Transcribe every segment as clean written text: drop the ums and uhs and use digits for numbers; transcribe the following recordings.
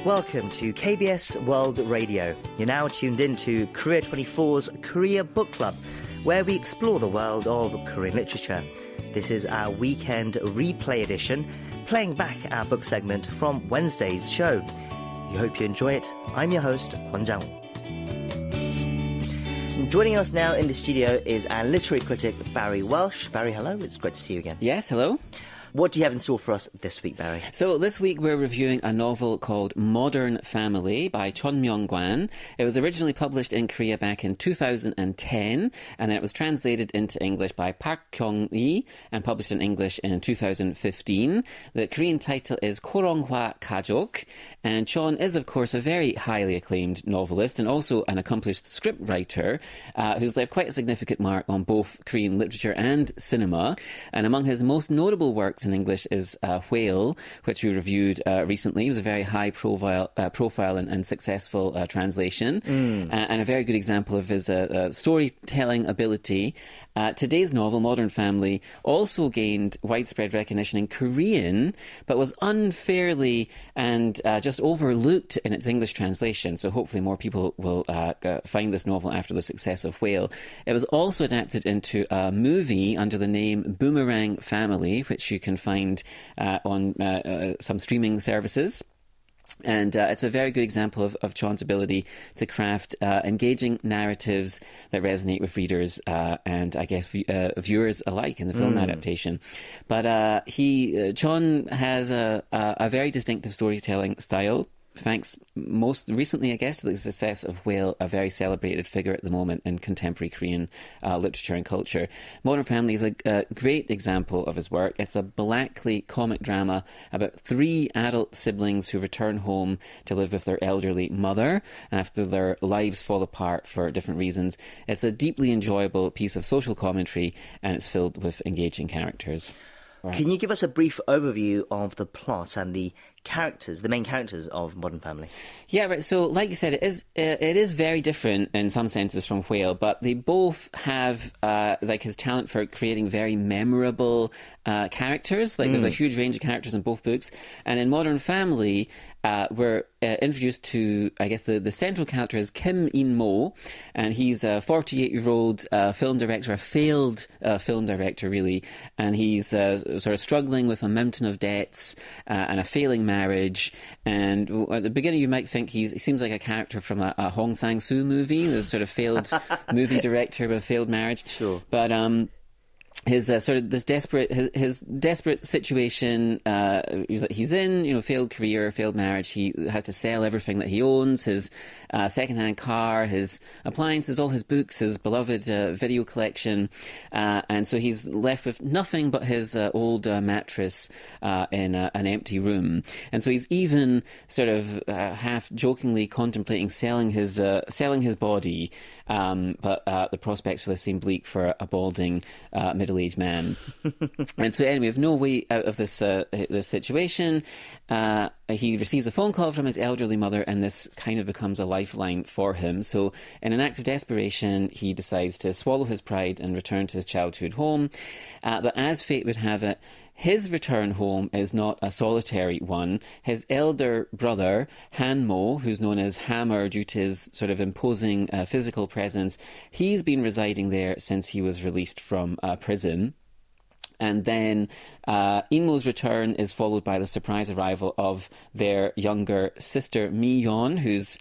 Welcome to KBS World Radio. You're now tuned in to Korea 24's Korea Book Club, where we explore the world of Korean literature. This is our weekend replay edition, playing back our book segment from Wednesday's show. We hope you enjoy it. I'm your host, Kwon Jang-woo. Joining us now in the studio is our literary critic, Barry Welsh. Barry, hello. It's great to see you again. Yes, hello. What do you have in store for us this week, Barry? So this week we're reviewing a novel called Modern Family by Cheon Myeong-Kwan. It was originally published in Korea back in 2010, and then it was translated into English by Park Kyoung-lee and published in English in 2015. The Korean title is Koronghwa Kajok, and Cheon is, of course, a very highly acclaimed novelist and also an accomplished scriptwriter who's left quite a significant mark on both Korean literature and cinema. And among his most notable works in English is Whale, which we reviewed recently. It was a very high profile and successful translation, and a very good example of his storytelling ability. Today's novel, Modern Family, also gained widespread recognition in Korean, but was unfairly and just overlooked in its English translation. So hopefully more people will find this novel after the success of Whale. It was also adapted into a movie under the name Boomerang Family, which you can find on some streaming services. And it's a very good example of Cheon's ability to craft engaging narratives that resonate with readers and, I guess, viewers alike in the film adaptation. But Cheon has a very distinctive storytelling style, thanks most recently, I guess, to the success of Whale, a very celebrated figure at the moment in contemporary Korean literature and culture. Modern Family is a great example of his work. It's a blackly comic drama about three adult siblings who return home to live with their elderly mother after their lives fall apart for different reasons. It's a deeply enjoyable piece of social commentary, and it's filled with engaging characters. Right. Can you give us a brief overview of the plot and the main characters of Modern Family? Yeah, right. So, like you said, it is very different in some senses from Whale, but they both have like his talent for creating very memorable characters. Like there's a huge range of characters in both books, and in Modern Family, we're introduced to, I guess, the central character is Kim In-mo, and he's a 48-year-old film director, a failed film director, really, and he's sort of struggling with a mountain of debts and a failing marriage. And at the beginning, you might think he seems like a character from a Hong Sang-soo movie, this sort of failed movie director with a failed marriage. Sure. But his his desperate situation he's in, failed career, failed marriage. He has to sell everything that he owns, his second-hand car, his appliances, all his books, his beloved video collection, and so he's left with nothing but his old mattress in an empty room. And so he's even sort of half jokingly contemplating selling his body, but the prospects for this seem bleak for a balding middle-aged man. And so anyway, we have no way out of this situation. He receives a phone call from his elderly mother, and this kind of becomes a lifeline for him. So in an act of desperation, he decides to swallow his pride and return to his childhood home. But as fate would have it, his return home is not a solitary one. His elder brother, Han-mo, who's known as Hammer due to his sort of imposing physical presence, he's been residing there since he was released from prison. And then In-mo's return is followed by the surprise arrival of their younger sister, Mi-yeon, who's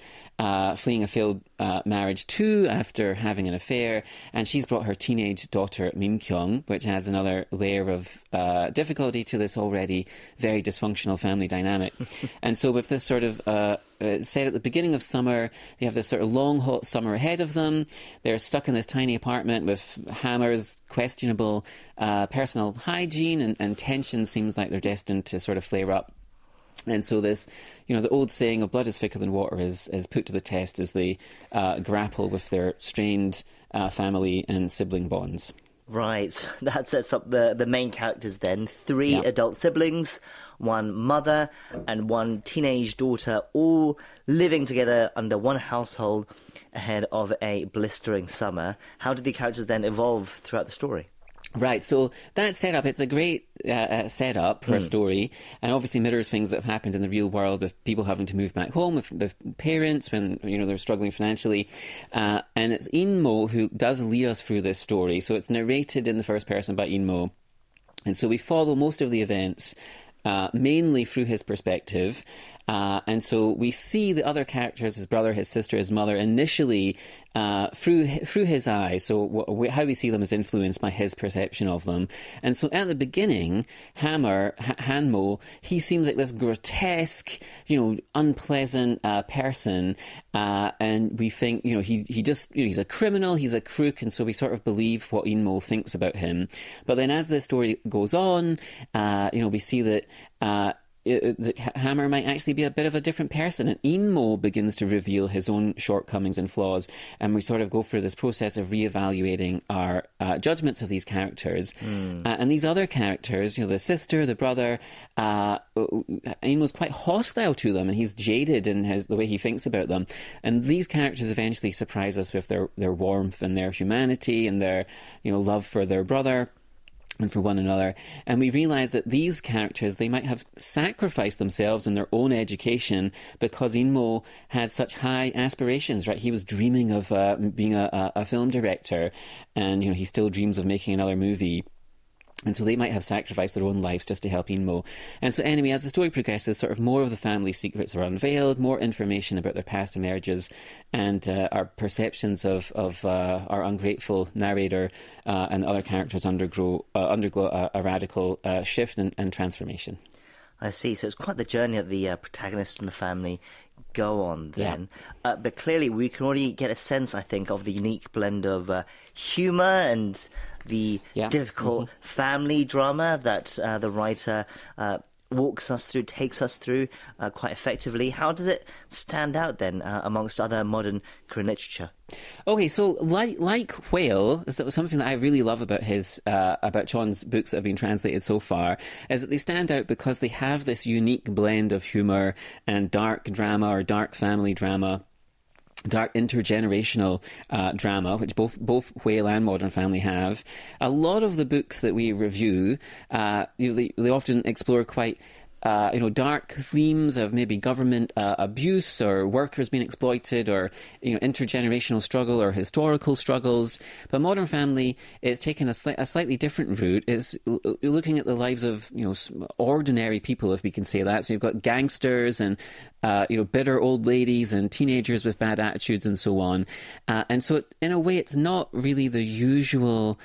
fleeing a failed marriage too after having an affair, and she's brought her teenage daughter Min-kyung, which adds another layer of difficulty to this already very dysfunctional family dynamic. And so with this sort of set at the beginning of summer, they have this sort of long hot summer ahead of them. They're stuck in this tiny apartment with Hammer's questionable personal hygiene, and tension seems like they're destined to sort of flare up. And so this, the old saying of blood is thicker than water is put to the test as they grapple with their strained family and sibling bonds. Right, that sets up the main characters then. Three adult siblings, one mother and one teenage daughter, all living together under one household ahead of a blistering summer. How did the characters then evolve throughout the story? Right, so that setup, it's a great setup for a story, and obviously mirrors things that have happened in the real world with people having to move back home with parents when they're struggling financially. And it's In-mo who does lead us through this story. So it's narrated in the first person by In-mo. And so we follow most of the events mainly through his perspective. And so we see the other characters, his brother, his sister, his mother, initially through his eyes. So how we see them is influenced by his perception of them. And so at the beginning, Han-mo, he seems like this grotesque, unpleasant person. And we think, he just, he's a criminal, he's a crook. And so we sort of believe what In-mo thinks about him. But then as the story goes on, we see that Hammer might actually be a bit of a different person, and In-mo begins to reveal his own shortcomings and flaws, and we sort of go through this process of reevaluating our judgments of these characters. And these other characters, the sister, the brother, In-mo's quite hostile to them, and he's jaded in the way he thinks about them. And these characters eventually surprise us with their warmth and their humanity and their love for their brother and for one another. And we realise that these characters, they might have sacrificed themselves in their own education because In-mo had such high aspirations, right? He was dreaming of being a film director, and he still dreams of making another movie. And so they might have sacrificed their own lives just to help In-mo. And so anyway, as the story progresses, sort of more of the family secrets are unveiled, more information about their past emerges, and our perceptions of our ungrateful narrator and the other characters undergo a radical shift and transformation. I see. So it's quite the journey that the protagonist and the family go on then. Yeah. But clearly we can already get a sense, I think, of the unique blend of humour and the difficult family drama that the writer takes us through quite effectively. How does it stand out then amongst other modern Korean literature? Okay, so like Whale, that was something that I really love about about Cheon's books that have been translated so far, is that they stand out because they have this unique blend of humour and dark drama or dark family drama, dark intergenerational drama, which both Whale and Modern Family have. A lot of the books that we review, they often explore quite dark themes of maybe government abuse or workers being exploited or intergenerational struggle or historical struggles. But Modern Family is taking a slightly different route. It's looking at the lives of ordinary people, if we can say that. So you've got gangsters and bitter old ladies and teenagers with bad attitudes and so on. And so in a way, it's not really the usual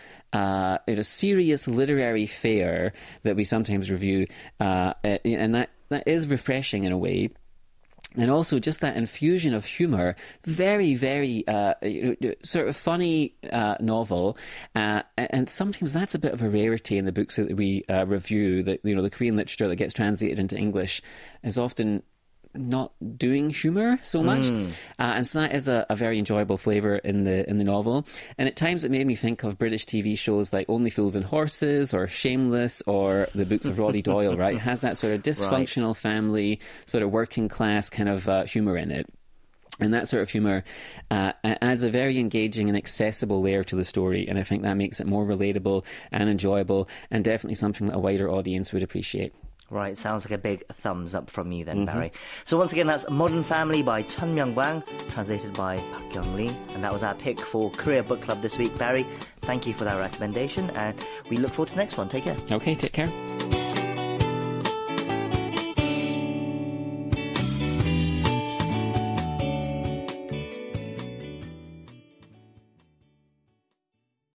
serious literary fare that we sometimes review, and that is refreshing in a way. And also just that infusion of humour, very, very sort of funny novel, and sometimes that's a bit of a rarity in the books that we review. That the Korean literature that gets translated into English is often not doing humour so much, and so that is a very enjoyable flavour in the novel. And at times it made me think of British TV shows like Only Fools and Horses or Shameless or the books of Roddy Doyle, right? It has that sort of dysfunctional family, sort of working class kind of humour in it. And that sort of humour adds a very engaging and accessible layer to the story, and I think that makes it more relatable and enjoyable, and definitely something that a wider audience would appreciate. Right, sounds like a big thumbs up from you then, Barry. So once again, that's Modern Family by Cheon Myeong-Kwan, translated by Park Kyoung-lee. And that was our pick for Korea Book Club this week. Barry, thank you for that recommendation, and we look forward to the next one. Take care. Okay, take care.